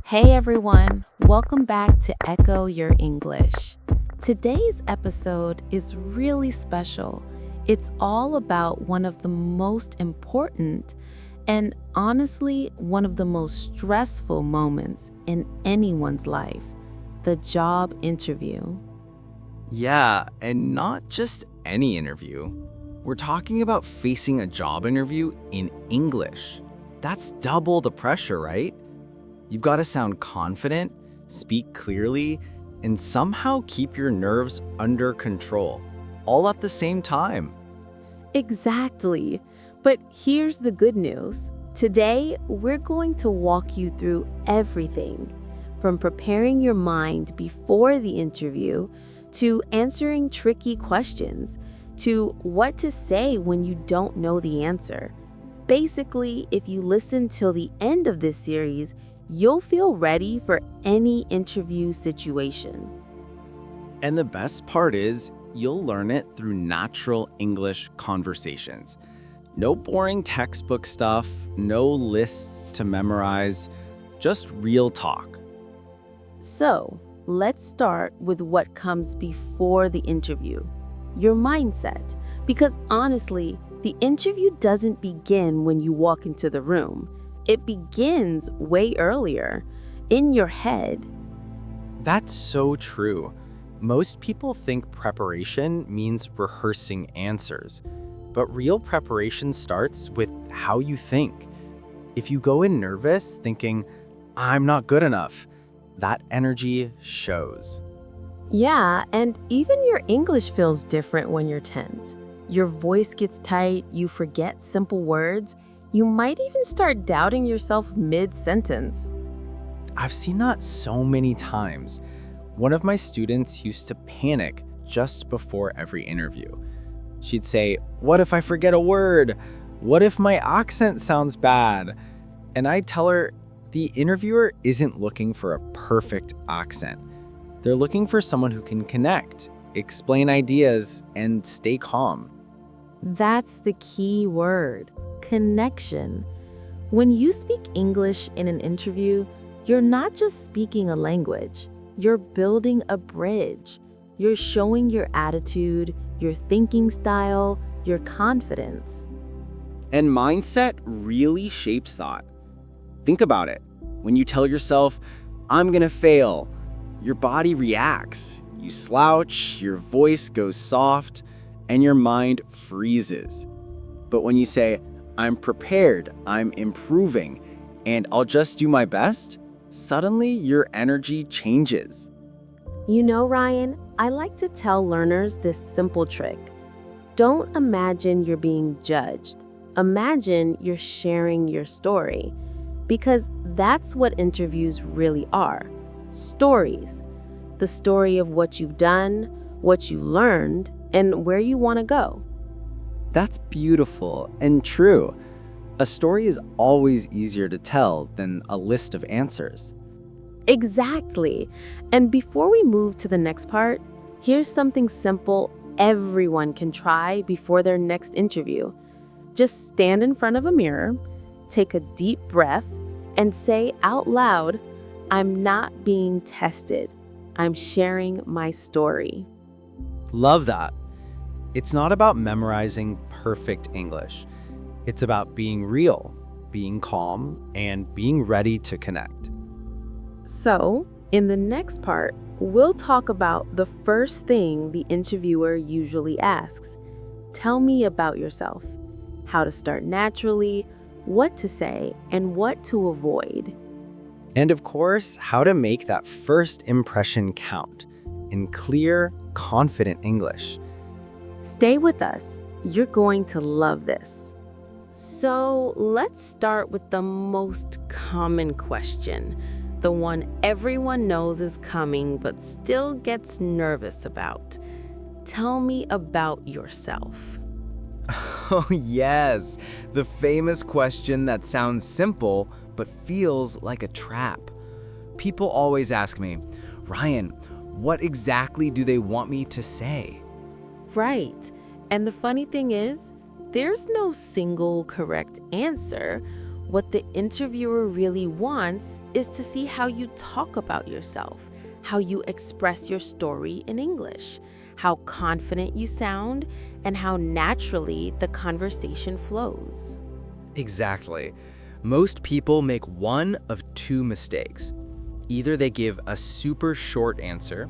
Hey everyone, welcome back to Echo Your English. Today's episode is really special. It's all about one of the most important and honestly one of the most stressful moments in anyone's life, the job interview. Yeah, and not just any interview. We're talking about facing a job interview in English. That's double the pressure, right? You've got to sound confident, speak clearly, and somehow keep your nerves under control, all at the same time. Exactly. But here's the good news. Today, we're going to walk you through everything from preparing your mind before the interview to answering tricky questions to what to say when you don't know the answer. Basically, if you listen till the end of this series, you'll feel ready for any interview situation. And the best part is, you'll learn it through natural English conversations. No boring textbook stuff, no lists to memorize, just real talk. So, let's start with what comes before the interview, your mindset. Because honestly, the interview doesn't begin when you walk into the room. It begins way earlier, in your head. That's so true. Most people think preparation means rehearsing answers, but real preparation starts with how you think. If you go in nervous, thinking, I'm not good enough, that energy shows. Yeah, and even your English feels different when you're tense. Your voice gets tight, you forget simple words, you might even start doubting yourself mid-sentence. I've seen that so many times. One of my students used to panic just before every interview. She'd say, "What if I forget a word? What if my accent sounds bad?" And I'd tell her, the interviewer isn't looking for a perfect accent. They're looking for someone who can connect, explain ideas, and stay calm. That's the key word, connection. When you speak English in an interview, you're not just speaking a language, you're building a bridge. You're showing your attitude, your thinking style, your confidence. And mindset really shapes thought. Think about it. When you tell yourself, I'm gonna fail, your body reacts. You slouch, your voice goes soft, and your mind freezes. But when you say, I'm prepared, I'm improving, and I'll just do my best, suddenly your energy changes. You know, Ryan, I like to tell learners this simple trick. Don't imagine you're being judged. Imagine you're sharing your story. Because that's what interviews really are. Stories. The story of what you've done, what you learned, and where you want to go. That's beautiful and true. A story is always easier to tell than a list of answers. Exactly. And before we move to the next part, here's something simple everyone can try before their next interview. Just stand in front of a mirror, take a deep breath, and say out loud, I'm not being tested. I'm sharing my story. Love that. It's not about memorizing perfect English. It's about being real, being calm, and being ready to connect. So, in the next part, we'll talk about the first thing the interviewer usually asks. Tell me about yourself, how to start naturally, what to say, and what to avoid. And of course, how to make that first impression count in clear, confident English. Stay with us. You're going to love this. So, let's start with the most common question, the one everyone knows is coming but still gets nervous about. Tell me about yourself. Oh, yes, the famous question that sounds simple but feels like a trap. People always ask me, Ryan, what exactly do they want me to say? Right. And the funny thing is, there's no single correct answer. What the interviewer really wants is to see how you talk about yourself, how you express your story in English, how confident you sound, and how naturally the conversation flows. Exactly. Most people make one of two mistakes. Either they give a super short answer,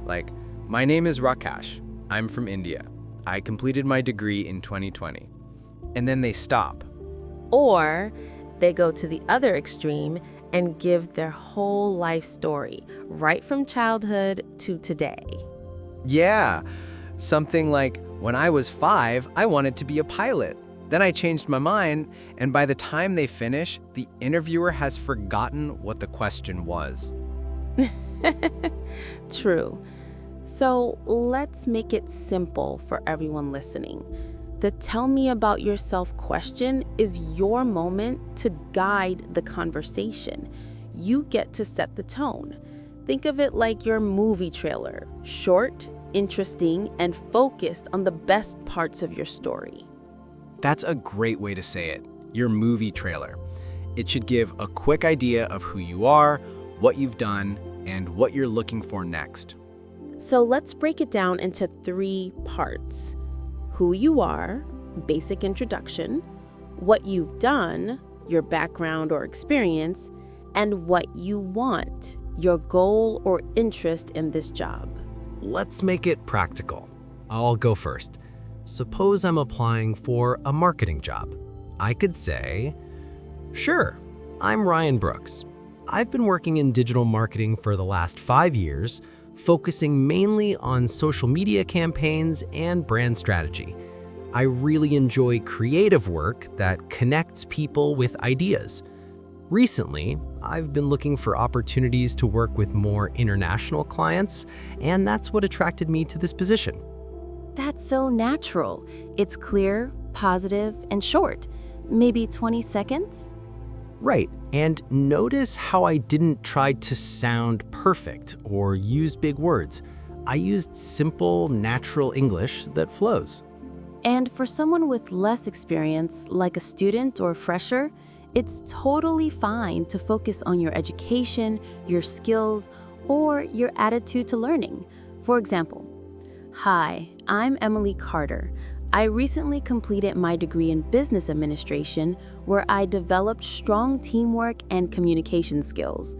like, "My name is Rakesh. I'm from India. I completed my degree in 2020." And then they stop. Or they go to the other extreme and give their whole life story, right from childhood to today. Yeah, something like, "When I was 5, I wanted to be a pilot. Then I changed my mind," and by the time they finish, the interviewer has forgotten what the question was. True. So let's make it simple for everyone listening. The tell me about yourself question is your moment to guide the conversation. You get to set the tone. Think of it like your movie trailer, short, interesting, and focused on the best parts of your story. That's a great way to say it, your movie trailer. It should give a quick idea of who you are, what you've done, and what you're looking for next. So let's break it down into 3 parts. Who you are, basic introduction, what you've done, your background or experience, and what you want, your goal or interest in this job. Let's make it practical. I'll go first. Suppose I'm applying for a marketing job. I could say, "Sure, I'm Ryan Brooks. I've been working in digital marketing for the last 5 years, focusing mainly on social media campaigns and brand strategy. I really enjoy creative work that connects people with ideas. Recently, I've been looking for opportunities to work with more international clients, and that's what attracted me to this position." That's so natural. It's clear, positive, and short. Maybe 20 seconds? Right, and notice how I didn't try to sound perfect or use big words. I used simple, natural English that flows. And for someone with less experience, like a student or fresher, it's totally fine to focus on your education, your skills, or your attitude to learning. For example, "Hi, I'm Emily Carter. I recently completed my degree in business administration, where I developed strong teamwork and communication skills.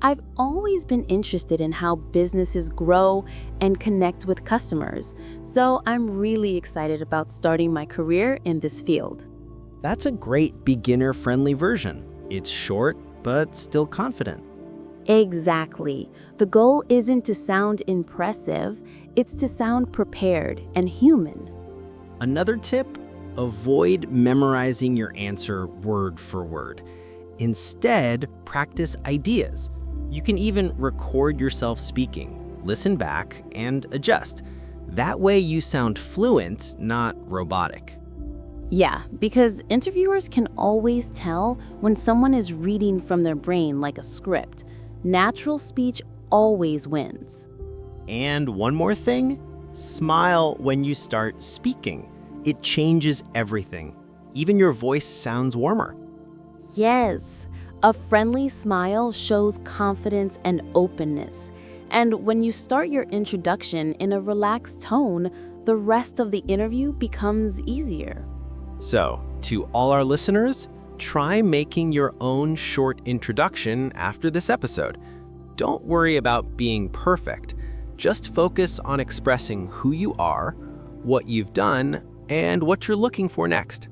I've always been interested in how businesses grow and connect with customers, so I'm really excited about starting my career in this field." That's a great beginner-friendly version. It's short, but still confident. Exactly. The goal isn't to sound impressive, it's to sound prepared and human. Another tip, avoid memorizing your answer word for word. Instead, practice ideas. You can even record yourself speaking, listen back, and adjust. That way you sound fluent, not robotic. Yeah, because interviewers can always tell when someone is reading from their brain like a script. Natural speech always wins. And one more thing, smile when you start speaking. It changes everything. Even your voice sounds warmer. Yes, a friendly smile shows confidence and openness. And when you start your introduction in a relaxed tone, the rest of the interview becomes easier. So, to all our listeners, try making your own short introduction after this episode. Don't worry about being perfect. Just focus on expressing who you are, what you've done, and what you're looking for next.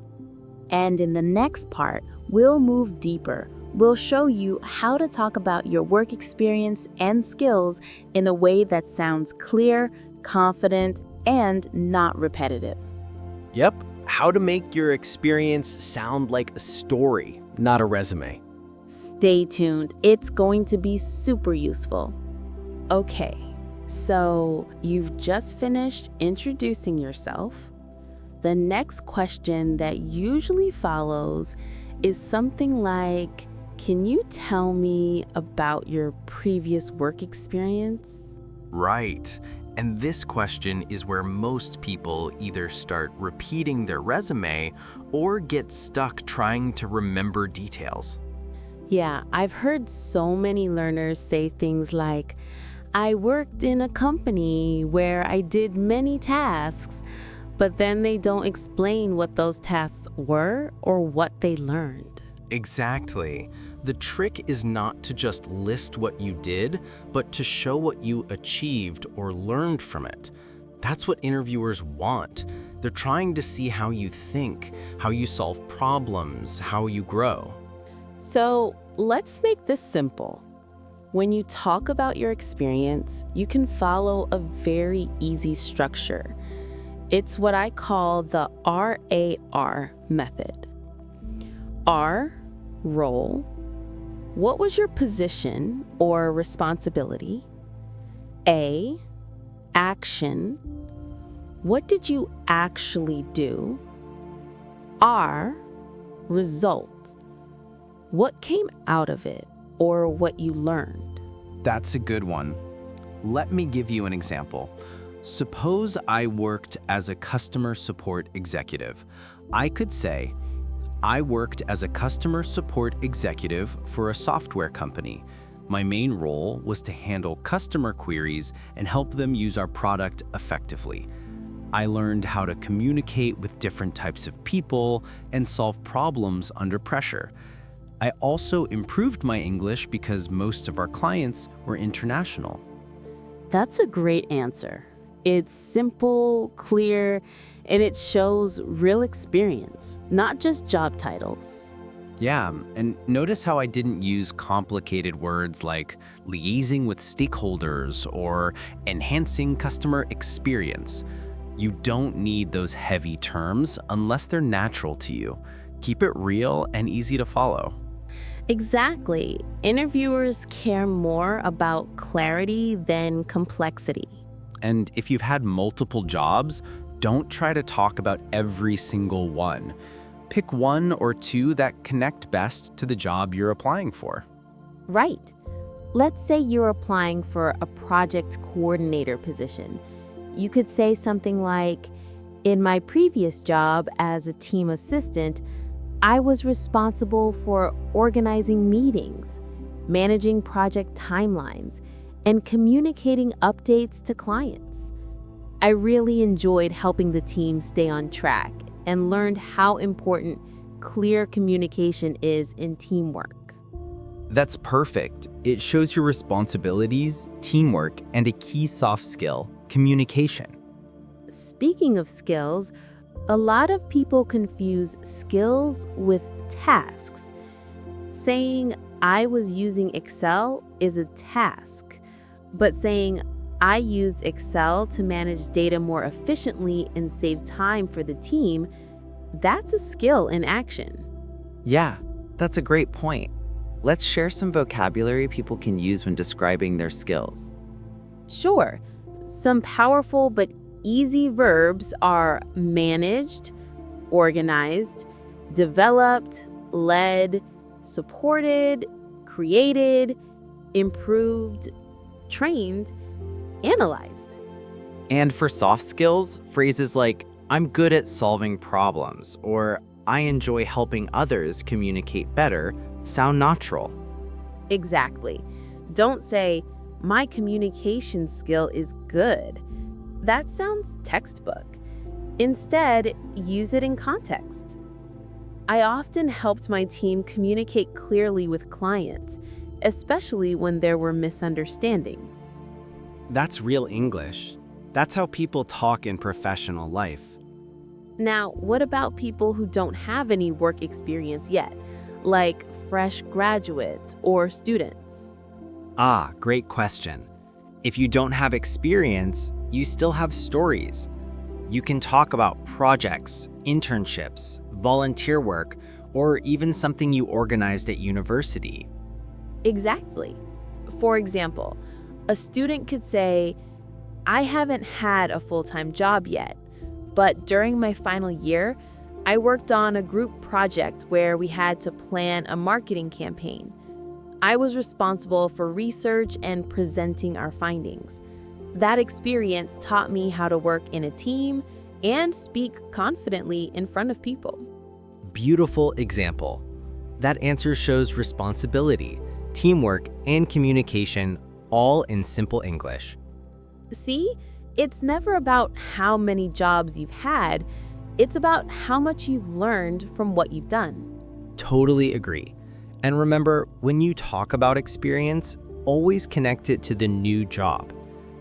And in the next part, we'll move deeper. We'll show you how to talk about your work experience and skills in a way that sounds clear, confident, and not repetitive. Yep, how to make your experience sound like a story, not a resume. Stay tuned. It's going to be super useful. Okay, so you've just finished introducing yourself. The next question that usually follows is something like, "Can you tell me about your previous work experience?" Right. And this question is where most people either start repeating their resume or get stuck trying to remember details. Yeah, I've heard so many learners say things like, I worked in a company where I did many tasks, but then they don't explain what those tasks were or what they learned. Exactly. The trick is not to just list what you did, but to show what you achieved or learned from it. That's what interviewers want. They're trying to see how you think, how you solve problems, how you grow. So let's make this simple. When you talk about your experience, you can follow a very easy structure. It's what I call the RAR method. R, role. What was your position or responsibility? A, action. What did you actually do? R, result. What came out of it or what you learned? That's a good one. Let me give you an example. Suppose I worked as a customer support executive. I could say, I worked as a customer support executive for a software company. My main role was to handle customer queries and help them use our product effectively. I learned how to communicate with different types of people and solve problems under pressure. I also improved my English because most of our clients were international. That's a great answer. It's simple, clear, and it shows real experience, not just job titles. Yeah, and notice how I didn't use complicated words like liaising with stakeholders or enhancing customer experience. You don't need those heavy terms unless they're natural to you. Keep it real and easy to follow. Exactly. Interviewers care more about clarity than complexity. And if you've had multiple jobs, don't try to talk about every single one. Pick one or two that connect best to the job you're applying for. Right. Let's say you're applying for a project coordinator position. You could say something like, in my previous job as a team assistant, I was responsible for organizing meetings, managing project timelines, and communicating updates to clients. I really enjoyed helping the team stay on track and learned how important clear communication is in teamwork. That's perfect. It shows your responsibilities, teamwork, and a key soft skill, communication. Speaking of skills, a lot of people confuse skills with tasks. Saying I was using Excel is a task, but saying I used Excel to manage data more efficiently and save time for the team, that's a skill in action. Yeah, that's a great point. Let's share some vocabulary people can use when describing their skills. Sure, some powerful but easy verbs are managed, organized, developed, led, supported, created, improved, trained, analyzed. And for soft skills, phrases like, I'm good at solving problems, or I enjoy helping others communicate better, sound natural. Exactly. Don't say, my communication skill is good. That sounds textbook. Instead, use it in context. I often helped my team communicate clearly with clients, especially when there were misunderstandings. That's real English. That's how people talk in professional life. Now, what about people who don't have any work experience yet, like fresh graduates or students? Great question. If you don't have experience, you still have stories. You can talk about projects, internships, volunteer work, or even something you organized at university. Exactly. For example, a student could say, I haven't had a full-time job yet, but during my final year, I worked on a group project where we had to plan a marketing campaign. I was responsible for research and presenting our findings. That experience taught me how to work in a team and speak confidently in front of people. Beautiful example. That answer shows responsibility, teamwork, and communication all in simple English. See, it's never about how many jobs you've had, it's about how much you've learned from what you've done. Totally agree. And remember, when you talk about experience, always connect it to the new job.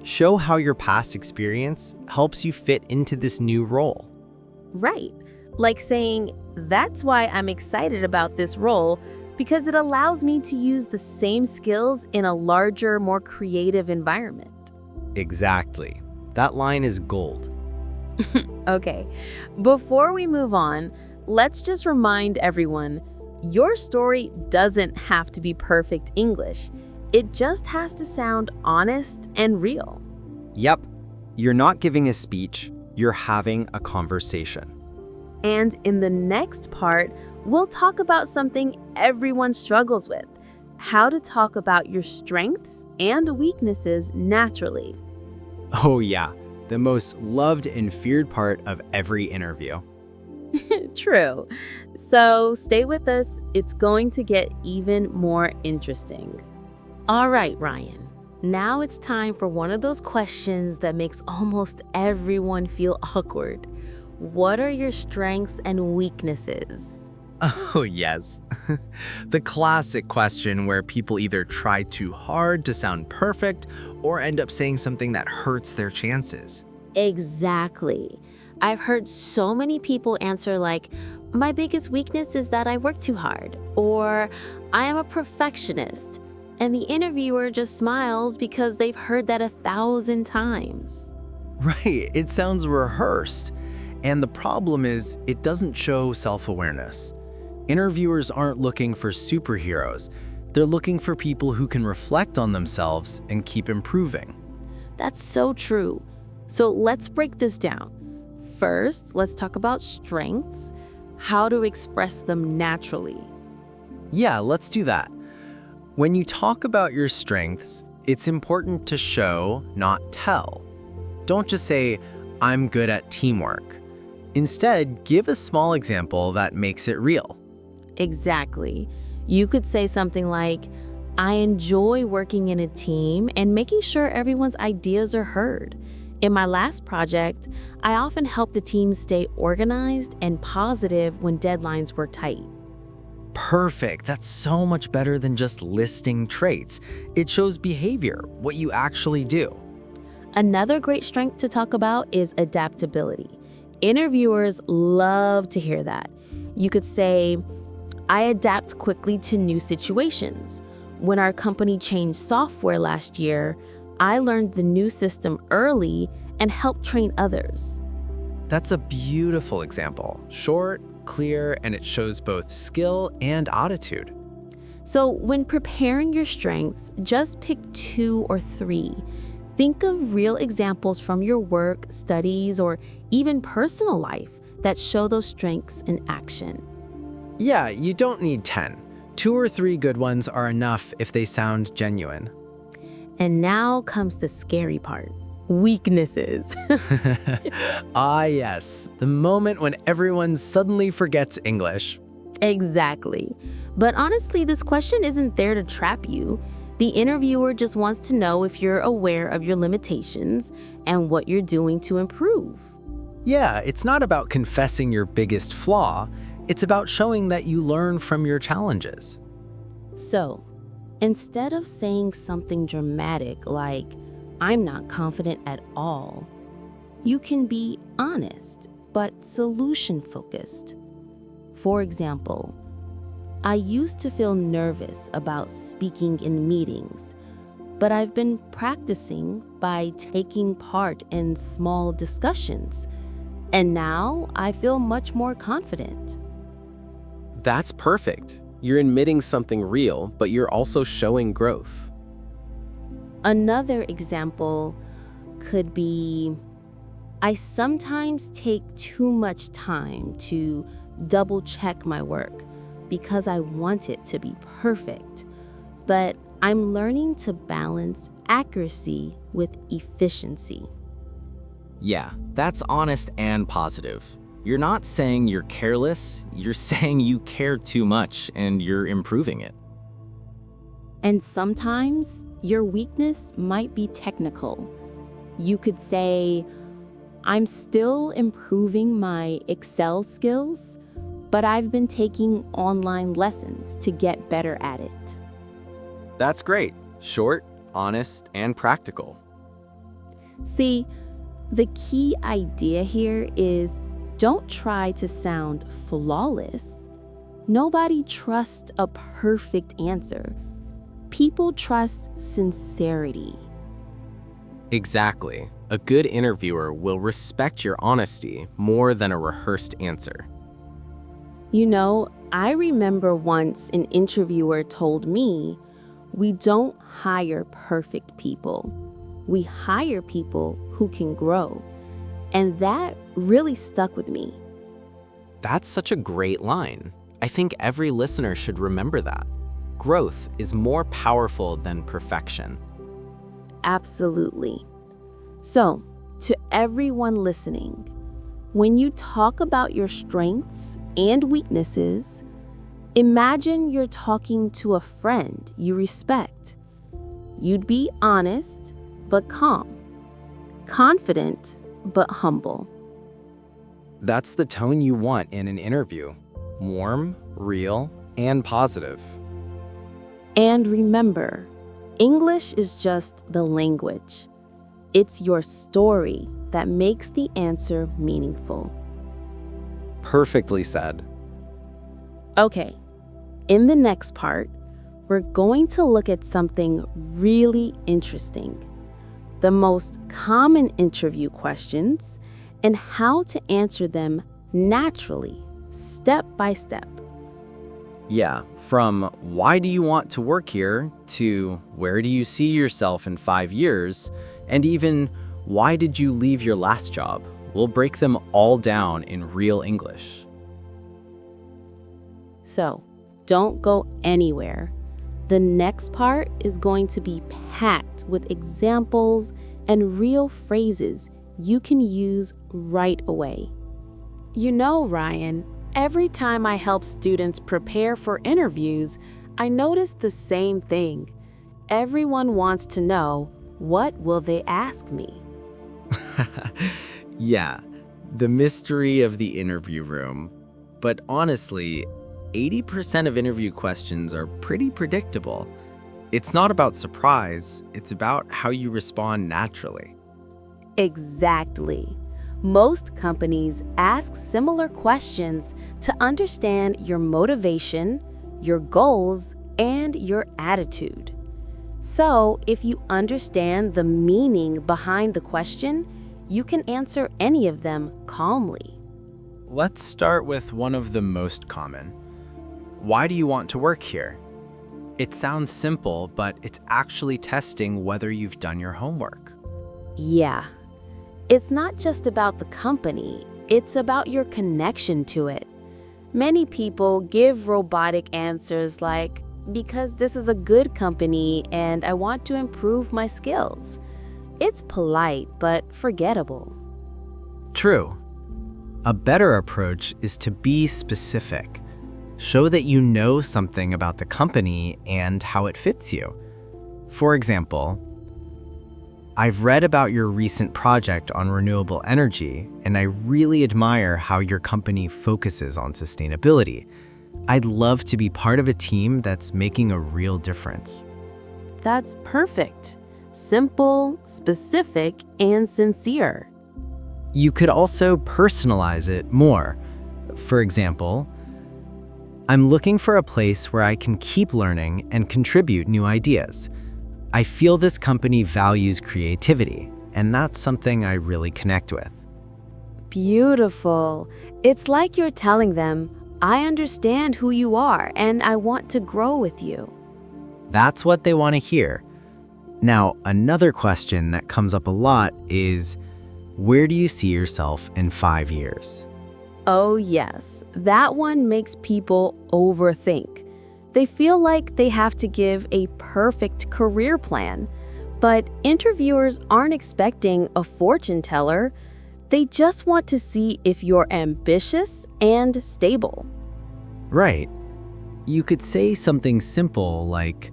Show how your past experience helps you fit into this new role. Right. Like saying, that's why I'm excited about this role, because it allows me to use the same skills in a larger, more creative environment. Exactly. That line is gold. Okay, before we move on, let's just remind everyone, your story doesn't have to be perfect English. It just has to sound honest and real. Yep, you're not giving a speech, you're having a conversation. And in the next part, we'll talk about something everyone struggles with, how to talk about your strengths and weaknesses naturally. Oh yeah, the most loved and feared part of every interview. True. So stay with us. It's going to get even more interesting. All right, Ryan. Now it's time for one of those questions that makes almost everyone feel awkward. What are your strengths and weaknesses? Oh, yes. The classic question where people either try too hard to sound perfect or end up saying something that hurts their chances. Exactly. I've heard so many people answer like, my biggest weakness is that I work too hard, or I am a perfectionist. And the interviewer just smiles because they've heard that 1,000 times. Right, it sounds rehearsed. And the problem is, it doesn't show self-awareness. Interviewers aren't looking for superheroes. They're looking for people who can reflect on themselves and keep improving. That's so true. So let's break this down. First, let's talk about strengths, how to express them naturally. Yeah, let's do that. When you talk about your strengths, it's important to show, not tell. Don't just say, I'm good at teamwork. Instead, give a small example that makes it real. Exactly. You could say something like, I enjoy working in a team and making sure everyone's ideas are heard. In my last project, I often helped the team stay organized and positive when deadlines were tight. Perfect. That's so much better than just listing traits. It shows behavior, what you actually do. Another great strength to talk about is adaptability. Interviewers love to hear that. You could say, I adapt quickly to new situations. When our company changed software last year, I learned the new system early and helped train others. That's a beautiful example. Short, clear, and it shows both skill and attitude. So when preparing your strengths, just pick 2 or 3. Think of real examples from your work, studies, or even personal life that show those strengths in action. Yeah, you don't need 10. 2 or 3 good ones are enough if they sound genuine. And now comes the scary part. Weaknesses. Ah, yes. The moment when everyone suddenly forgets English. Exactly. But honestly, this question isn't there to trap you. The interviewer just wants to know if you're aware of your limitations and what you're doing to improve. Yeah, it's not about confessing your biggest flaw. It's about showing that you learn from your challenges. So, instead of saying something dramatic like, I'm not confident at all, you can be honest, but solution-focused. For example, I used to feel nervous about speaking in meetings, but I've been practicing by taking part in small discussions, and now I feel much more confident. That's perfect. You're admitting something real, but you're also showing growth. Another example could be, I sometimes take too much time to double-check my work because I want it to be perfect, but I'm learning to balance accuracy with efficiency. Yeah, that's honest and positive. You're not saying you're careless, you're saying you care too much and you're improving it. And sometimes your weakness might be technical. You could say, I'm still improving my Excel skills, but I've been taking online lessons to get better at it. That's great. Short, honest, and practical. See, the key idea here is don't try to sound flawless. Nobody trusts a perfect answer. People trust sincerity. Exactly. A good interviewer will respect your honesty more than a rehearsed answer. You know, I remember once an interviewer told me, we don't hire perfect people. We hire people who can grow. And that really stuck with me. That's such a great line. I think every listener should remember that. Growth is more powerful than perfection. Absolutely. So, to everyone listening, when you talk about your strengths and weaknesses, imagine you're talking to a friend you respect. You'd be honest, but calm. Confident, but humble. That's the tone you want in an interview. Warm, real, and positive. And remember, English is just the language. It's your story that makes the answer meaningful. Perfectly said. Okay, in the next part, we're going to look at something really interesting. The most common interview questions and how to answer them naturally, step by step. Yeah, from why do you want to work here to where do you see yourself in 5 years, and even why did you leave your last job? We'll break them all down in real English. So, don't go anywhere. The next part is going to be packed with examples and real phrases you can use right away. You know, Ryan, every time I help students prepare for interviews, I notice the same thing. Everyone wants to know, what will they ask me? Yeah, the mystery of the interview room. But honestly, 80% of interview questions are pretty predictable. It's not about surprise, it's about how you respond naturally. Exactly. Most companies ask similar questions to understand your motivation, your goals, and your attitude. So, if you understand the meaning behind the question, you can answer any of them calmly. Let's start with one of the most common. Why do you want to work here? It sounds simple, but it's actually testing whether you've done your homework. Yeah. It's not just about the company, it's about your connection to it. Many people give robotic answers like, because this is a good company and I want to improve my skills. It's polite, but forgettable. True. A better approach is to be specific. Show that you know something about the company and how it fits you. For example, I've read about your recent project on renewable energy, and I really admire how your company focuses on sustainability. I'd love to be part of a team that's making a real difference. That's perfect. Simple, specific, and sincere. You could also personalize it more. For example, I'm looking for a place where I can keep learning and contribute new ideas. I feel this company values creativity, and that's something I really connect with. Beautiful. It's like you're telling them, I understand who you are and I want to grow with you. That's what they want to hear. Now, another question that comes up a lot is, where do you see yourself in 5 years? Oh yes, that one makes people overthink. They feel like they have to give a perfect career plan. But interviewers aren't expecting a fortune teller. They just want to see if you're ambitious and stable. Right. You could say something simple like,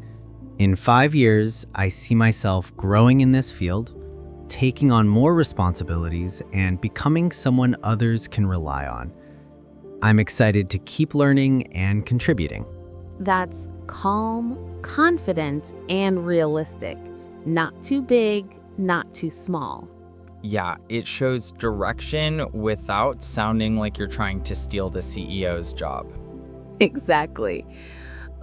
in 5 years, I see myself growing in this field, taking on more responsibilities, and becoming someone others can rely on. I'm excited to keep learning and contributing. That's calm, confident, and realistic. Not too big, not too small. Yeah, it shows direction without sounding like you're trying to steal the CEO's job. Exactly.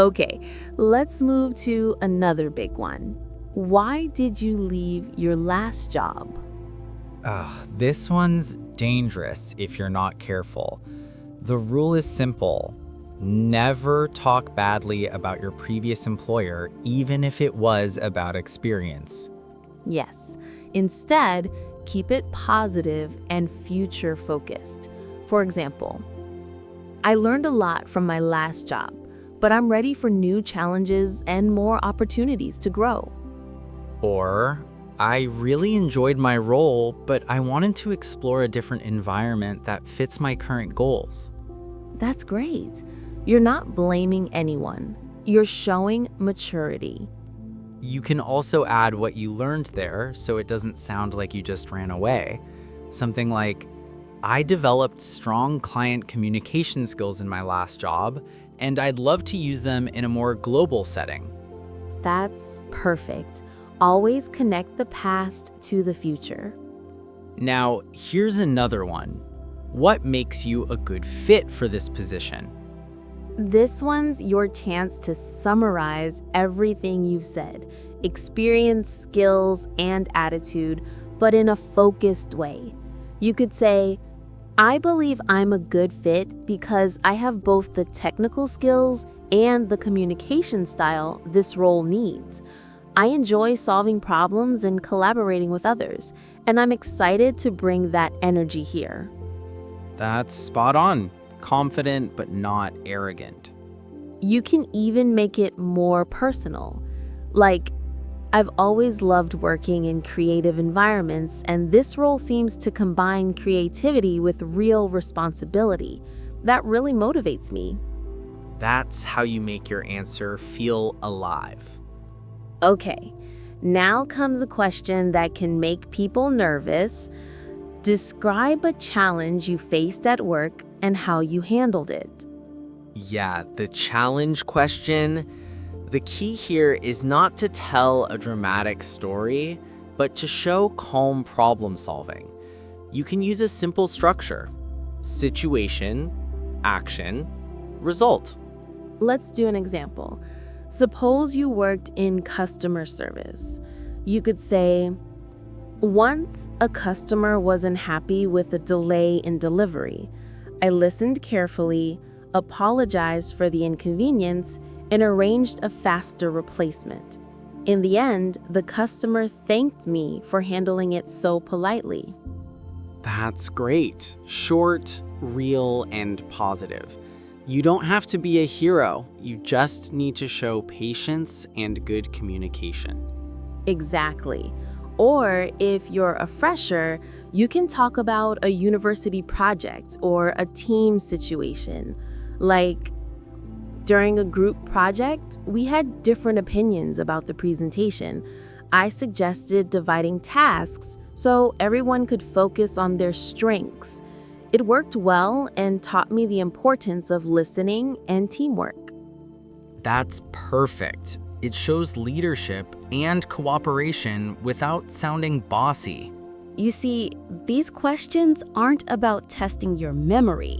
Okay, let's move to another big one. Why did you leave your last job? This one's dangerous if you're not careful. The rule is simple. Never talk badly about your previous employer, even if it was a bad experience. Yes. Instead, keep it positive and future-focused. For example, I learned a lot from my last job, but I'm ready for new challenges and more opportunities to grow. Or, I really enjoyed my role, but I wanted to explore a different environment that fits my current goals. That's great. You're not blaming anyone. You're showing maturity. You can also add what you learned there so it doesn't sound like you just ran away. Something like, I developed strong client communication skills in my last job, and I'd love to use them in a more global setting. That's perfect. Always connect the past to the future. Now, here's another one. What makes you a good fit for this position? This one's your chance to summarize everything you've said, experience, skills, and attitude, but in a focused way. You could say, I believe I'm a good fit because I have both the technical skills and the communication style this role needs. I enjoy solving problems and collaborating with others, and I'm excited to bring that energy here. That's spot on. Confident but not arrogant. You can even make it more personal. Like, I've always loved working in creative environments, and this role seems to combine creativity with real responsibility. That really motivates me. That's how you make your answer feel alive. Okay, now comes a question that can make people nervous. Describe a challenge you faced at work and how you handled it. Yeah, the challenge question. The key here is not to tell a dramatic story, but to show calm problem solving. You can use a simple structure: situation, action, result. Let's do an example. Suppose you worked in customer service. You could say, once a customer wasn't happy with a delay in delivery. I listened carefully, apologized for the inconvenience, and arranged a faster replacement. In the end, the customer thanked me for handling it so politely. That's great. Short, real, and positive. You don't have to be a hero. You just need to show patience and good communication. Exactly. Or if you're a fresher, you can talk about a university project or a team situation. Like, during a group project, we had different opinions about the presentation. I suggested dividing tasks so everyone could focus on their strengths. It worked well and taught me the importance of listening and teamwork. That's perfect. It shows leadership and cooperation without sounding bossy. You see, these questions aren't about testing your memory.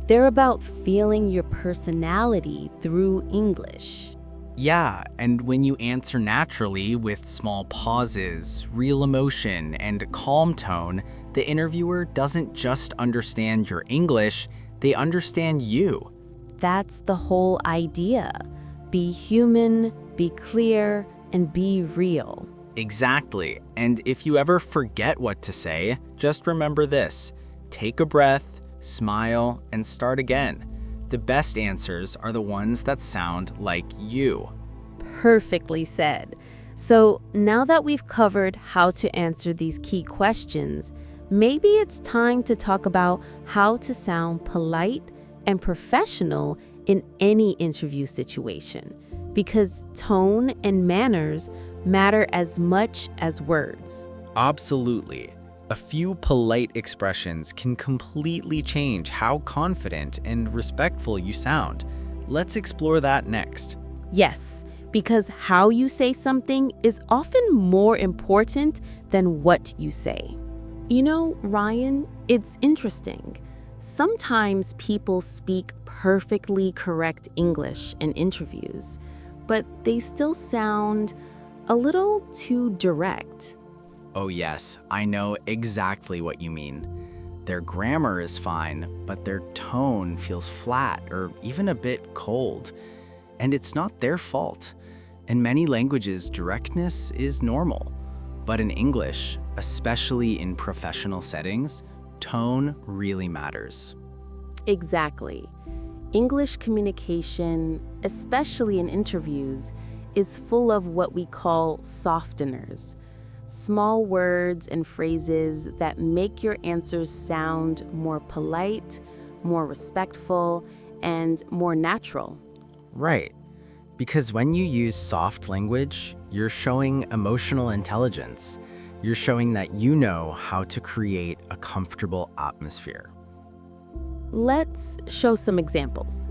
They're about feeling your personality through English. Yeah, and when you answer naturally with small pauses, real emotion, and calm tone, the interviewer doesn't just understand your English, they understand you. That's the whole idea. Be human, be clear, and be real. Exactly. And if you ever forget what to say, just remember this. Take a breath, smile, and start again. The best answers are the ones that sound like you. Perfectly said. So now that we've covered how to answer these key questions, maybe it's time to talk about how to sound polite and professional in any interview situation, because tone and manners matter as much as words. Absolutely. A few polite expressions can completely change how confident and respectful you sound. Let's explore that next. Yes, because how you say something is often more important than what you say. You know, Ryan, it's interesting. Sometimes people speak perfectly correct English in interviews, but they still sound a little too direct. Oh yes, I know exactly what you mean. Their grammar is fine, but their tone feels flat or even a bit cold. And it's not their fault. In many languages, directness is normal. But in English, especially in professional settings, tone really matters. Exactly. English communication, especially in interviews, is full of what we call softeners. Small words and phrases that make your answers sound more polite, more respectful, and more natural. Right. Because when you use soft language, you're showing emotional intelligence. You're showing that you know how to create a comfortable atmosphere. Let's show some examples.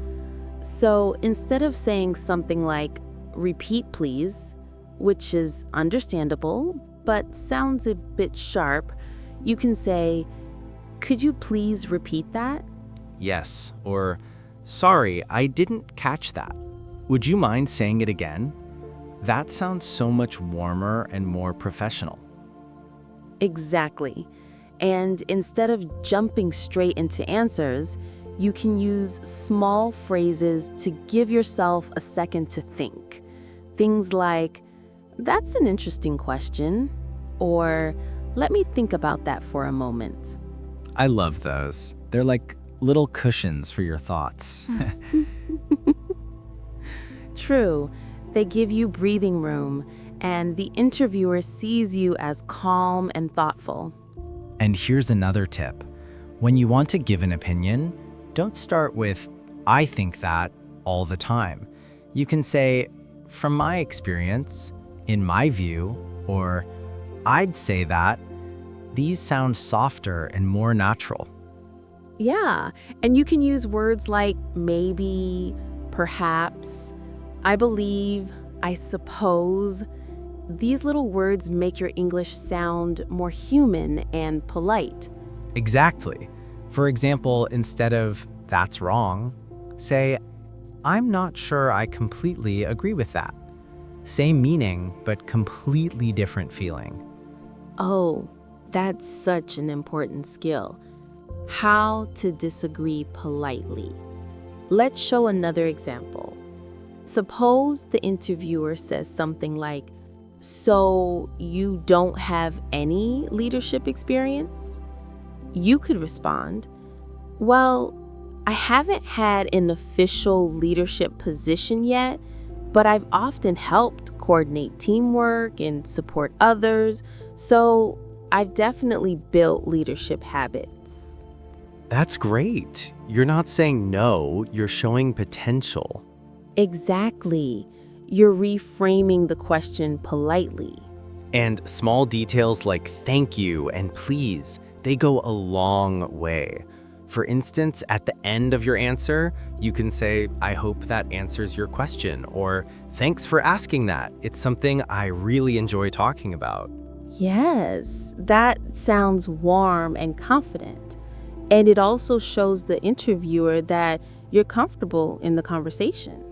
So instead of saying something like, "Repeat, please," which is understandable, but sounds a bit sharp, you can say, "Could you please repeat that?" Yes, or sorry, I didn't catch that. Would you mind saying it again? That sounds so much warmer and more professional. Exactly. And instead of jumping straight into answers, you can use small phrases to give yourself a second to think. Things like, "That's an interesting question," or "Let me think about that for a moment." I love those. They're like little cushions for your thoughts. True, they give you breathing room, and the interviewer sees you as calm and thoughtful. And here's another tip. When you want to give an opinion, don't start with, "I think that," all the time. You can say, "From my experience," "in my view," or "I'd say that." These sound softer and more natural. Yeah, and you can use words like maybe, perhaps, I believe, I suppose. These little words make your English sound more human and polite. Exactly. For example, instead of "that's wrong," say, "I'm not sure I completely agree with that." Same meaning, but completely different feeling. Oh, that's such an important skill. How to disagree politely. Let's show another example. Suppose the interviewer says something like, "So you don't have any leadership experience?" You could respond, "Well, I haven't had an official leadership position yet, but I've often helped coordinate teamwork and support others, so I've definitely built leadership habits." That's great. You're not saying no, you're showing potential. Exactly. You're reframing the question politely. And small details like thank you and please, they go a long way. For instance, at the end of your answer, you can say, "I hope that answers your question," or "Thanks for asking that. It's something I really enjoy talking about." Yes, that sounds warm and confident. And it also shows the interviewer that you're comfortable in the conversation.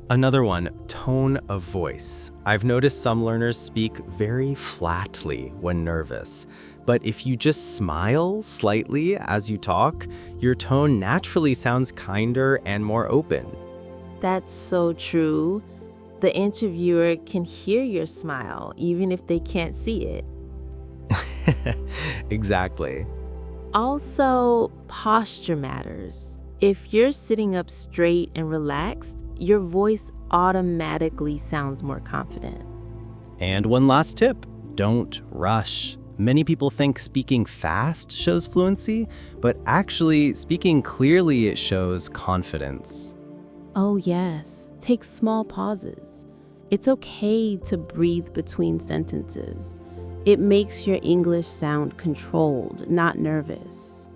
Another one, tone of voice. I've noticed some learners speak very flatly when nervous, but if you just smile slightly as you talk, your tone naturally sounds kinder and more open. That's so true. The interviewer can hear your smile even if they can't see it. Exactly. Also, posture matters. If you're sitting up straight and relaxed, your voice automatically sounds more confident. And one last tip, don't rush. Many people think speaking fast shows fluency, but actually speaking clearly it shows confidence. Oh yes, take small pauses. It's okay to breathe between sentences. It makes your English sound controlled, not nervous.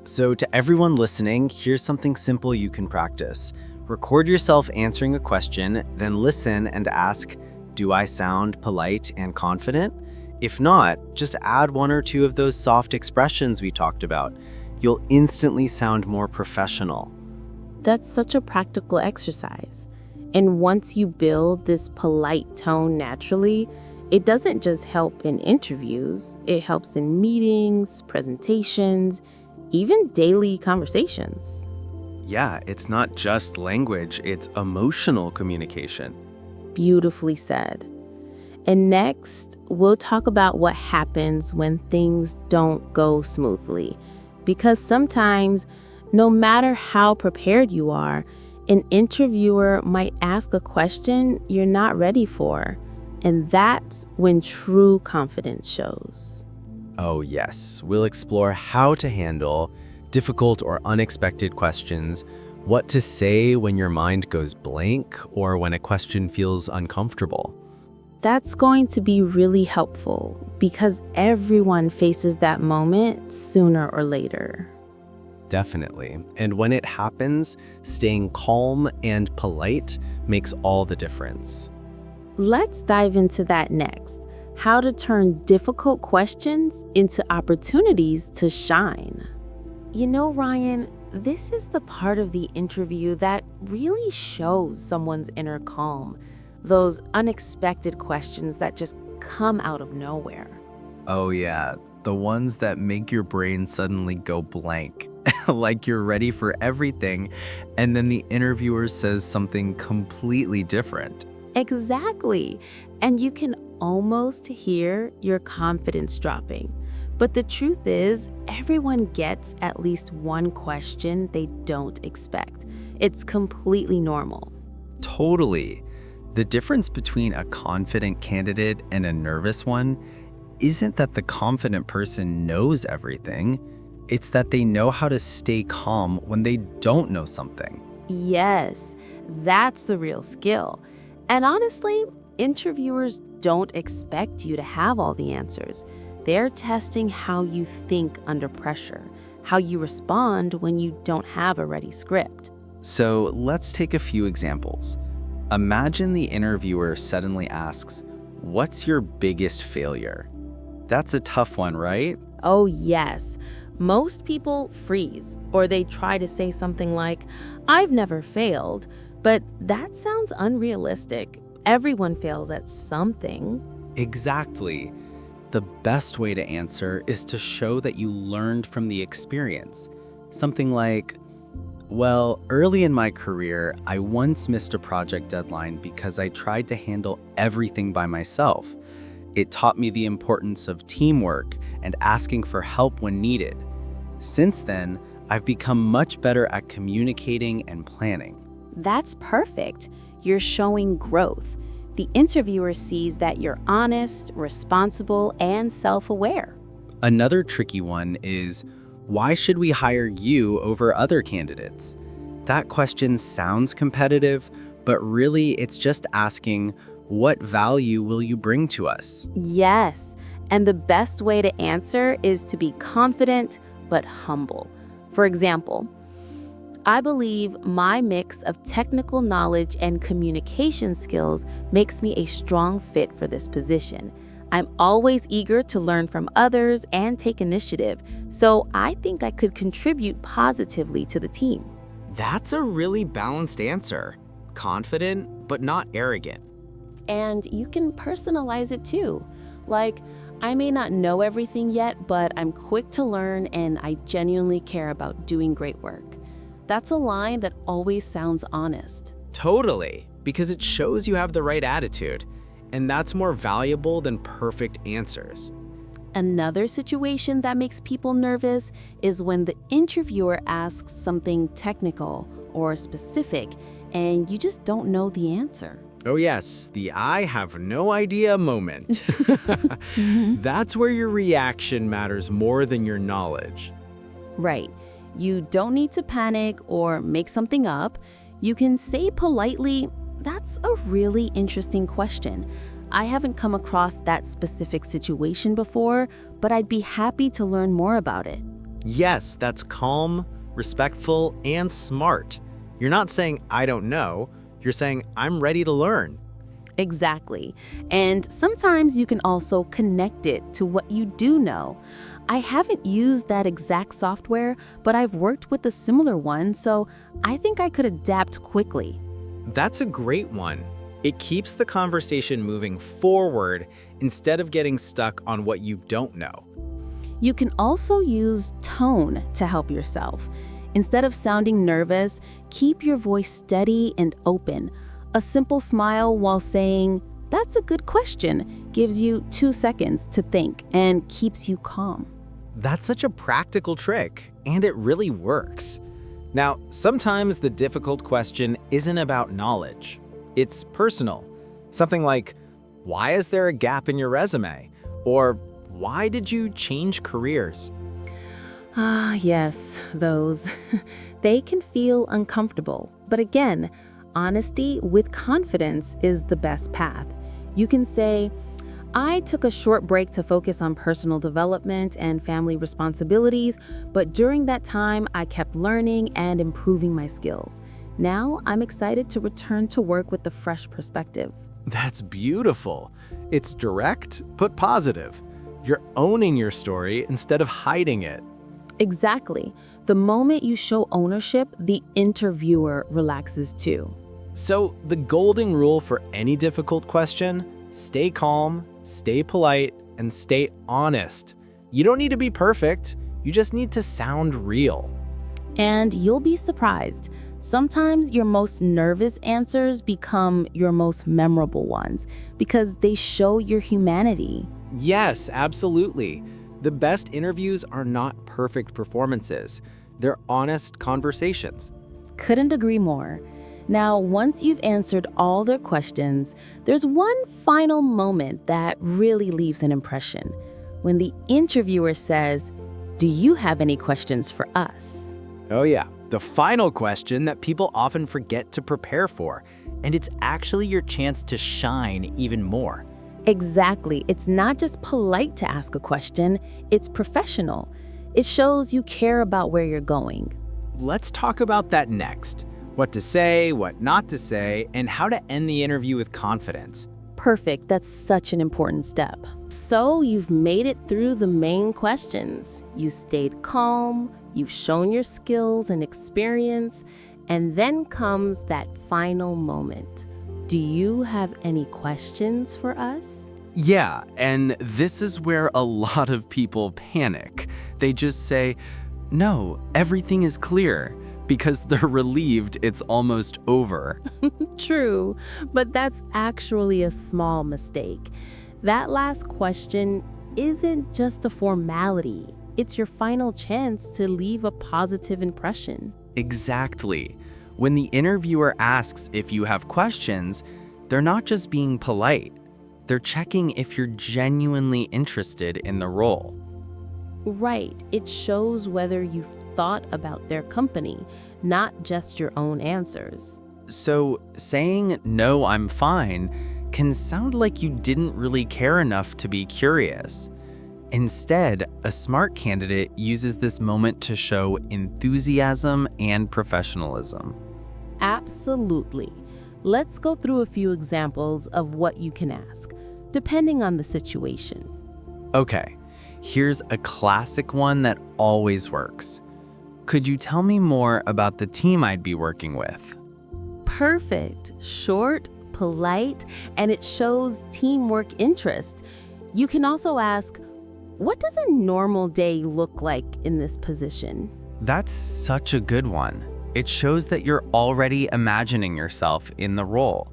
So to everyone listening, here's something simple you can practice. Record yourself answering a question, then listen and ask, do I sound polite and confident? If not, just add one or two of those soft expressions we talked about. You'll instantly sound more professional. That's such a practical exercise. And once you build this polite tone naturally, it doesn't just help in interviews, it helps in meetings, presentations, even daily conversations. Yeah, it's not just language, it's emotional communication. Beautifully said. And next, we'll talk about what happens when things don't go smoothly. Because sometimes, no matter how prepared you are, an interviewer might ask a question you're not ready for. And that's when true confidence shows. Oh yes, we'll explore how to handle difficult or unexpected questions, what to say when your mind goes blank or when a question feels uncomfortable. That's going to be really helpful because everyone faces that moment sooner or later. Definitely. And when it happens, staying calm and polite makes all the difference. Let's dive into that next. How to turn difficult questions into opportunities to shine. You know, Ryan, this is the part of the interview that really shows someone's inner calm. Those unexpected questions that just come out of nowhere. Oh yeah, the ones that make your brain suddenly go blank. Like you're ready for everything, and then the interviewer says something completely different. Exactly. And you can almost hear your confidence dropping. But the truth is, everyone gets at least one question they don't expect. It's completely normal. Totally. The difference between a confident candidate and a nervous one isn't that the confident person knows everything. It's that they know how to stay calm when they don't know something. Yes, that's the real skill. And honestly, interviewers don't expect you to have all the answers. They're testing how you think under pressure, how you respond when you don't have a ready script. So let's take a few examples. Imagine the interviewer suddenly asks, "What's your biggest failure?" That's a tough one, right? Oh, yes. Most people freeze, or they try to say something like, "I've never failed," but that sounds unrealistic. Everyone fails at something. Exactly. The best way to answer is to show that you learned from the experience. Something like, well, early in my career, I once missed a project deadline because I tried to handle everything by myself. It taught me the importance of teamwork and asking for help when needed. Since then, I've become much better at communicating and planning. That's perfect. You're showing growth. The interviewer sees that you're honest, responsible, and self-aware. Another tricky one is, why should we hire you over other candidates? That question sounds competitive, but really it's just asking, what value will you bring to us? Yes, and the best way to answer is to be confident but humble. For example, I believe my mix of technical knowledge and communication skills makes me a strong fit for this position. I'm always eager to learn from others and take initiative, so I think I could contribute positively to the team. That's a really balanced answer. Confident, but not arrogant. And you can personalize it too. Like, I may not know everything yet, but I'm quick to learn and I genuinely care about doing great work. That's a line that always sounds honest. Totally, because it shows you have the right attitude, and that's more valuable than perfect answers. Another situation that makes people nervous is when the interviewer asks something technical or specific and you just don't know the answer. Oh yes, the I have no idea moment. That's where your reaction matters more than your knowledge. Right. You don't need to panic or make something up. You can say politely, "That's a really interesting question. I haven't come across that specific situation before, but I'd be happy to learn more about it." Yes, that's calm, respectful, and smart. You're not saying, "I don't know." You're saying, "I'm ready to learn." Exactly. And sometimes you can also connect it to what you do know. I haven't used that exact software, but I've worked with a similar one, so I think I could adapt quickly. That's a great one. It keeps the conversation moving forward instead of getting stuck on what you don't know. You can also use tone to help yourself. Instead of sounding nervous, keep your voice steady and open. A simple smile while saying, "That's a good question," gives you 2 seconds to think and keeps you calm. That's such a practical trick, and it really works. Now, sometimes the difficult question isn't about knowledge. It's personal. Something like, "Why is there a gap in your resume?" Or, "Why did you change careers?" Ah, yes, those. They can feel uncomfortable. But again, honesty with confidence is the best path. You can say, "I took a short break to focus on personal development and family responsibilities, but during that time, I kept learning and improving my skills. Now, I'm excited to return to work with a fresh perspective." That's beautiful. It's direct, but positive. You're owning your story instead of hiding it. Exactly. The moment you show ownership, the interviewer relaxes too. So, the golden rule for any difficult question: stay calm, stay polite, and stay honest. You don't need to be perfect, you just need to sound real. And you'll be surprised. Sometimes your most nervous answers become your most memorable ones because they show your humanity. Yes, absolutely. The best interviews are not perfect performances. They're honest conversations. Couldn't agree more. Now, once you've answered all their questions, there's one final moment that really leaves an impression. When the interviewer says, "Do you have any questions for us?" Oh yeah, the final question that people often forget to prepare for, and it's actually your chance to shine even more. Exactly. It's not just polite to ask a question, it's professional. It shows you care about where you're going. Let's talk about that next. What to say, what not to say, and how to end the interview with confidence. Perfect. That's such an important step. So you've made it through the main questions. You stayed calm, you've shown your skills and experience, and then comes that final moment. Do you have any questions for us? Yeah, and this is where a lot of people panic. They just say, "No, everything is clear," because they're relieved it's almost over. True, but that's actually a small mistake. That last question isn't just a formality. It's your final chance to leave a positive impression. Exactly. When the interviewer asks if you have questions, they're not just being polite. They're checking if you're genuinely interested in the role. Right. It shows whether you've thought about their company, not just your own answers. So saying, "No, I'm fine," can sound like you didn't really care enough to be curious. Instead, a smart candidate uses this moment to show enthusiasm and professionalism. Absolutely. Let's go through a few examples of what you can ask, depending on the situation. Okay, here's a classic one that always works. Could you tell me more about the team I'd be working with? Perfect. Short, polite, and it shows teamwork interest. You can also ask, what does a normal day look like in this position? That's such a good one. It shows that you're already imagining yourself in the role.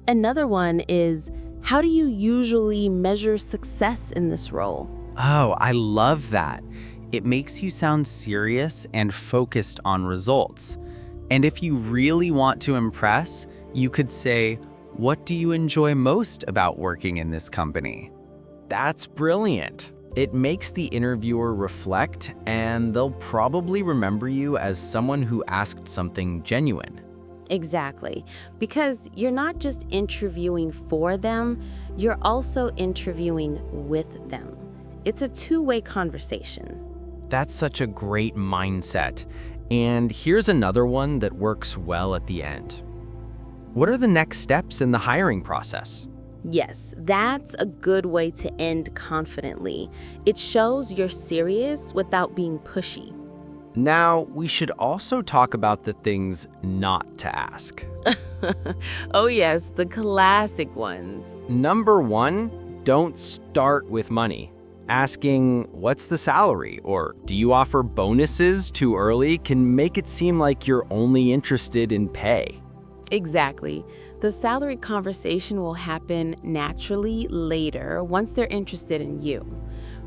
Another one is, how do you usually measure success in this role? Oh, I love that. It makes you sound serious and focused on results. And if you really want to impress, you could say, What do you enjoy most about working in this company? That's brilliant. It makes the interviewer reflect, and they'll probably remember you as someone who asked something genuine. Exactly. Because you're not just interviewing for them, you're also interviewing with them. It's a two-way conversation. That's such a great mindset. And here's another one that works well at the end. What are the next steps in the hiring process? Yes, that's a good way to end confidently. It shows you're serious without being pushy. Now, we should also talk about the things not to ask. Oh yes, the classic ones. Number 1, don't start with money. Asking, what's the salary? Or do you offer bonuses too early can make it seem like you're only interested in pay. Exactly. The salary conversation will happen naturally later once they're interested in you.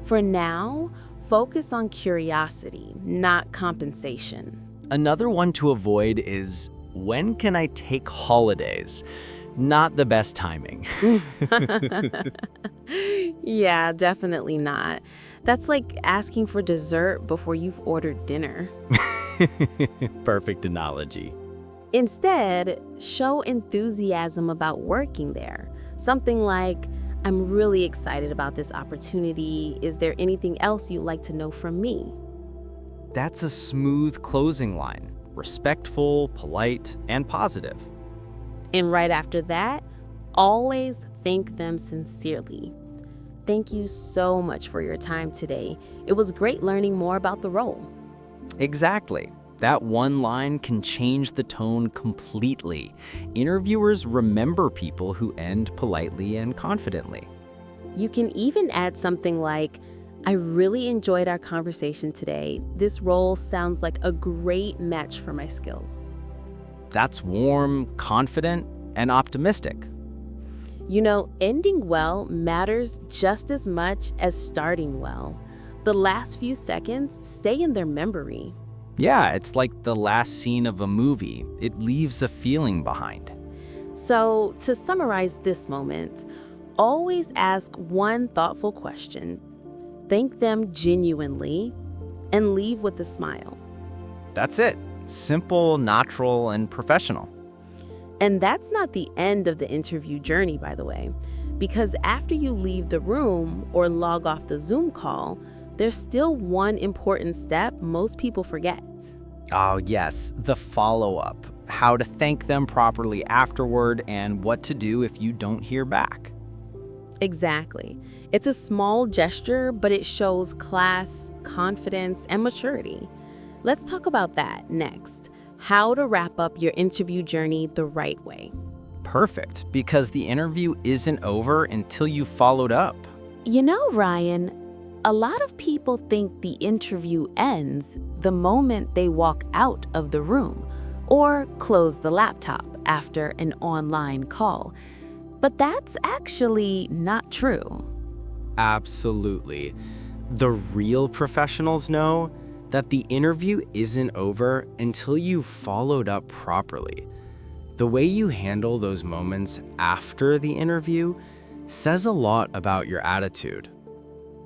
For now, focus on curiosity, not compensation. Another one to avoid is, when can I take holidays? Not the best timing. Yeah, definitely not. That's like asking for dessert before you've ordered dinner. Perfect analogy. Instead, show enthusiasm about working there. Something like, I'm really excited about this opportunity. Is there anything else you'd like to know from me? That's a smooth closing line. Respectful, polite, and positive. And right after that, always thank them sincerely. Thank you so much for your time today. It was great learning more about the role. Exactly. That one line can change the tone completely. Interviewers remember people who end politely and confidently. You can even add something like, I really enjoyed our conversation today. This role sounds like a great match for my skills. That's warm, confident, and optimistic. You know, ending well matters just as much as starting well. The last few seconds stay in their memory. Yeah, it's like the last scene of a movie. It leaves a feeling behind. So, to summarize this moment, always ask one thoughtful question, thank them genuinely, and leave with a smile. That's it. Simple, natural, and professional. And that's not the end of the interview journey, by the way, because after you leave the room or log off the Zoom call, there's still one important step most people forget. Oh, yes, the follow-up. How to thank them properly afterward and what to do if you don't hear back. Exactly. It's a small gesture, but it shows class, confidence, and maturity. Let's talk about that next. How to wrap up your interview journey the right way. Perfect, because the interview isn't over until you followed up. You know, Ryan, a lot of people think the interview ends the moment they walk out of the room or close the laptop after an online call. But that's actually not true. Absolutely. The real professionals know that the interview isn't over until you've followed up properly. The way you handle those moments after the interview says a lot about your attitude.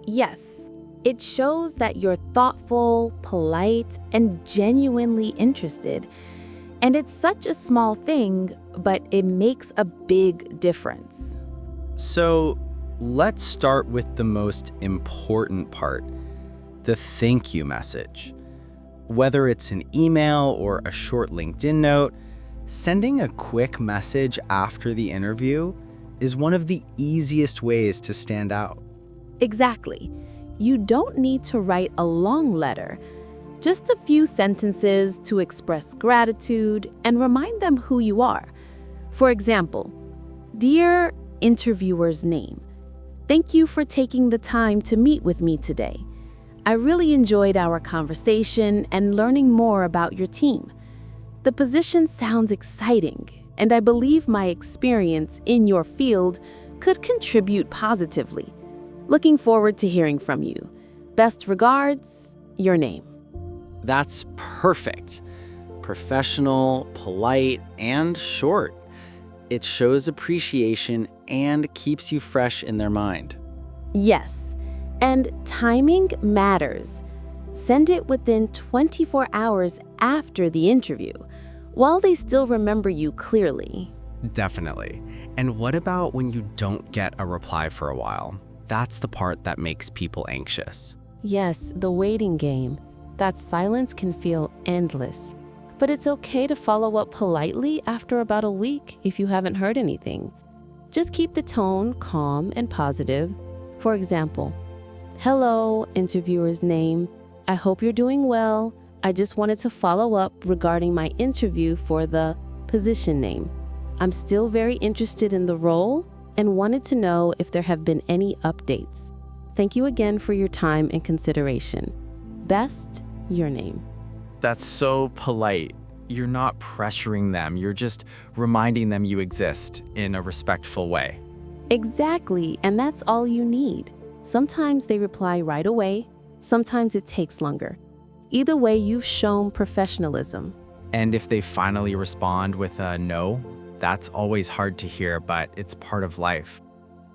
Yes, it shows that you're thoughtful, polite, and genuinely interested. And it's such a small thing, but it makes a big difference. So let's start with the most important part, the thank you message. Whether it's an email or a short LinkedIn note, sending a quick message after the interview is one of the easiest ways to stand out. Exactly. You don't need to write a long letter. Just a few sentences to express gratitude and remind them who you are. For example, dear interviewer's name, thank you for taking the time to meet with me today. I really enjoyed our conversation and learning more about your team. The position sounds exciting, and I believe my experience in your field could contribute positively. Looking forward to hearing from you. Best regards, your name. That's perfect. Professional, polite, and short. It shows appreciation and keeps you fresh in their mind. Yes, and timing matters. Send it within 24 hours after the interview, while they still remember you clearly. Definitely. And what about when you don't get a reply for a while? That's the part that makes people anxious. Yes, the waiting game. That silence can feel endless. But it's okay to follow up politely after about a week if you haven't heard anything. Just keep the tone calm and positive. For example, "Hello, interviewer's name. I hope you're doing well. I just wanted to follow up regarding my interview for the position name. I'm still very interested in the role and wanted to know if there have been any updates. Thank you again for your time and consideration. Best, your name." That's so polite. You're not pressuring them, you're just reminding them you exist in a respectful way. Exactly, and that's all you need. Sometimes they reply right away, sometimes it takes longer. Either way, you've shown professionalism. And if they finally respond with a no, that's always hard to hear, but it's part of life.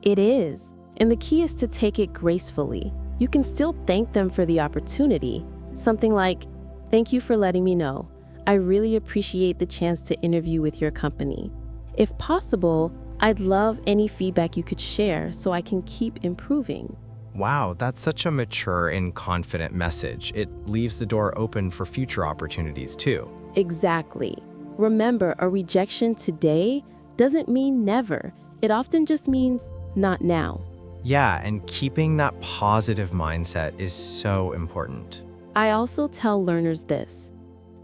It is, and the key is to take it gracefully. You can still thank them for the opportunity. Something like, "Thank you for letting me know. I really appreciate the chance to interview with your company. If possible, I'd love any feedback you could share so I can keep improving." Wow, that's such a mature and confident message. It leaves the door open for future opportunities too. Exactly. Remember, a rejection today doesn't mean never. It often just means not now. Yeah, and keeping that positive mindset is so important. I also tell learners this.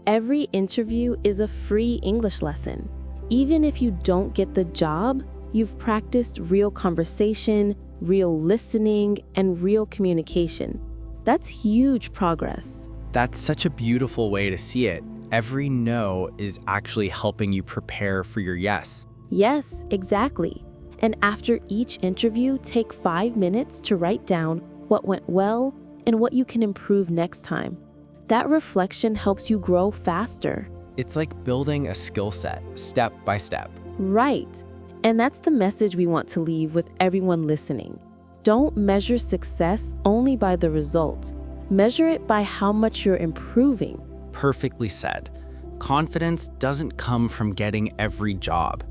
Every interview is a free English lesson. Even if you don't get the job, you've practiced real conversation, real listening, and real communication. That's huge progress. That's such a beautiful way to see it. Every no is actually helping you prepare for your yes. Yes, exactly. And after each interview, take 5 minutes to write down what went well and what you can improve next time. That reflection helps you grow faster. It's like building a skill set, step by step. Right. And that's the message we want to leave with everyone listening. Don't measure success only by the results. Measure it by how much you're improving. Perfectly said. Confidence doesn't come from getting every job.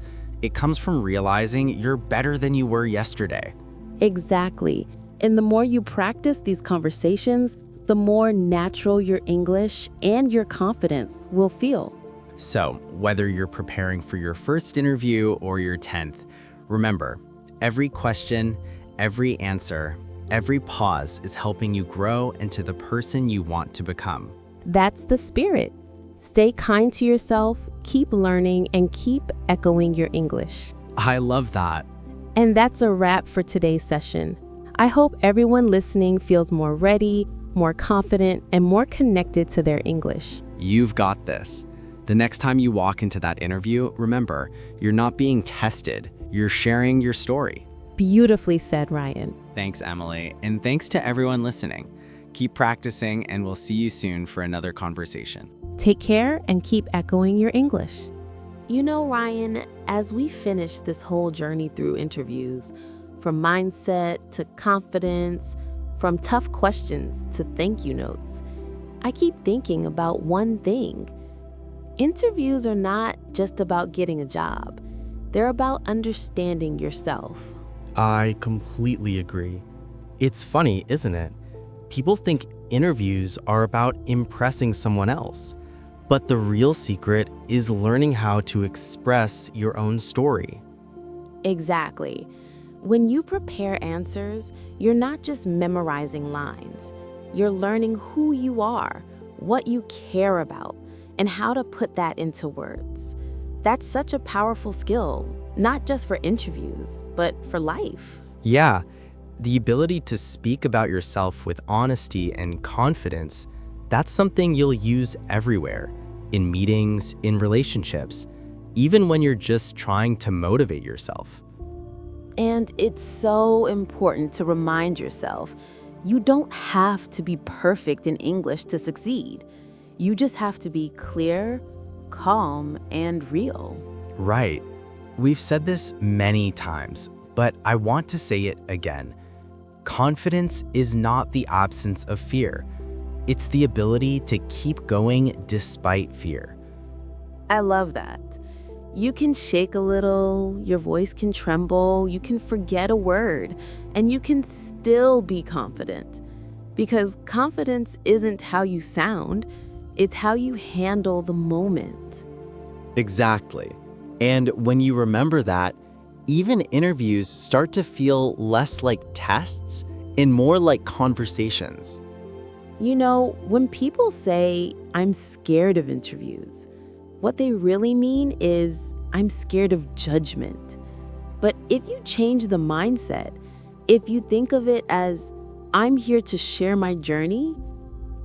It comes from realizing you're better than you were yesterday. Exactly. And the more you practice these conversations, the more natural your English and your confidence will feel. So, whether you're preparing for your first interview or your 10th, remember, every question, every answer, every pause is helping you grow into the person you want to become. That's the spirit. Stay kind to yourself, keep learning, and keep echoing your English. I love that. And that's a wrap for today's session. I hope everyone listening feels more ready, more confident, and more connected to their English. You've got this. The next time you walk into that interview, remember, you're not being tested. You're sharing your story. Beautifully said, Ryan. Thanks, Emily. And thanks to everyone listening. Keep practicing, and we'll see you soon for another conversation. Take care and keep echoing your English. You know, Ryan, as we finish this whole journey through interviews, from mindset to confidence, from tough questions to thank you notes, I keep thinking about one thing. Interviews are not just about getting a job. They're about understanding yourself. I completely agree. It's funny, isn't it? People think interviews are about impressing someone else, but the real secret is learning how to express your own story. Exactly. When you prepare answers, you're not just memorizing lines. You're learning who you are, what you care about, and how to put that into words. That's such a powerful skill, not just for interviews, but for life. Yeah, the ability to speak about yourself with honesty and confidence, that's something you'll use everywhere, in meetings, in relationships, even when you're just trying to motivate yourself. And it's so important to remind yourself, you don't have to be perfect in English to succeed. You just have to be clear, calm, and real. Right. We've said this many times, but I want to say it again. Confidence is not the absence of fear. It's the ability to keep going despite fear. I love that. You can shake a little, your voice can tremble, you can forget a word, and you can still be confident. Because confidence isn't how you sound, it's how you handle the moment. Exactly. And when you remember that, even interviews start to feel less like tests and more like conversations. You know, when people say, I'm scared of interviews, what they really mean is, I'm scared of judgment. But if you change the mindset, if you think of it as, I'm here to share my journey,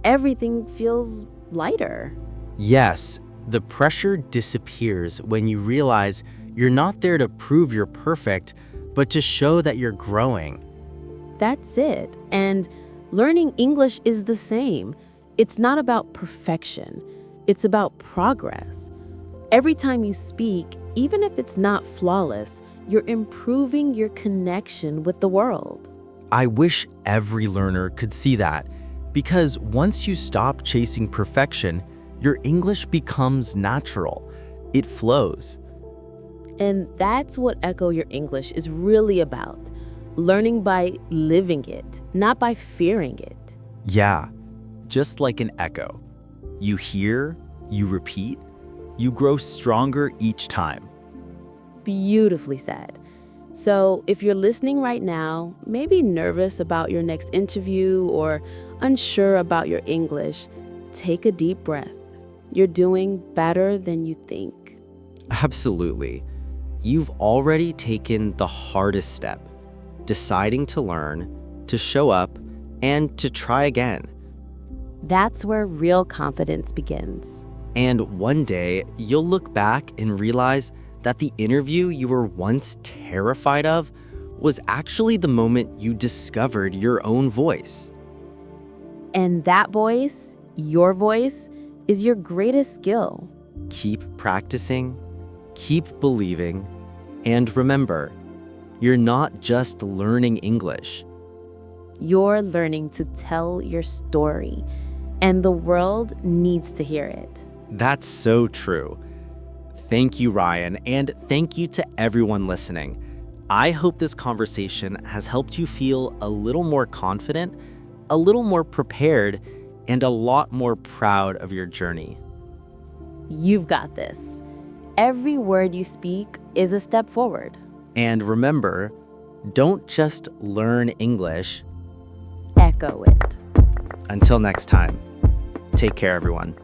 everything feels lighter. Yes, the pressure disappears when you realize you're not there to prove you're perfect, but to show that you're growing. That's it. And learning English is the same. It's not about perfection. It's about progress. Every time you speak, even if it's not flawless, you're improving your connection with the world. I wish every learner could see that, because once you stop chasing perfection, your English becomes natural. It flows. And that's what Echo Your English is really about. Learning by living it, not by fearing it. Yeah, just like an echo. You hear, you repeat, you grow stronger each time. Beautifully said. So if you're listening right now, maybe nervous about your next interview or unsure about your English, take a deep breath. You're doing better than you think. Absolutely. You've already taken the hardest step, deciding to learn, to show up, and to try again. That's where real confidence begins. And one day, you'll look back and realize that the interview you were once terrified of was actually the moment you discovered your own voice. And that voice, your voice, is your greatest skill. Keep practicing, keep believing, and remember, you're not just learning English. You're learning to tell your story, and the world needs to hear it. That's so true. Thank you, Ryan, and thank you to everyone listening. I hope this conversation has helped you feel a little more confident, a little more prepared, and a lot more proud of your journey. You've got this. Every word you speak is a step forward. And remember, don't just learn English, Echo it. Until next time, take care, everyone.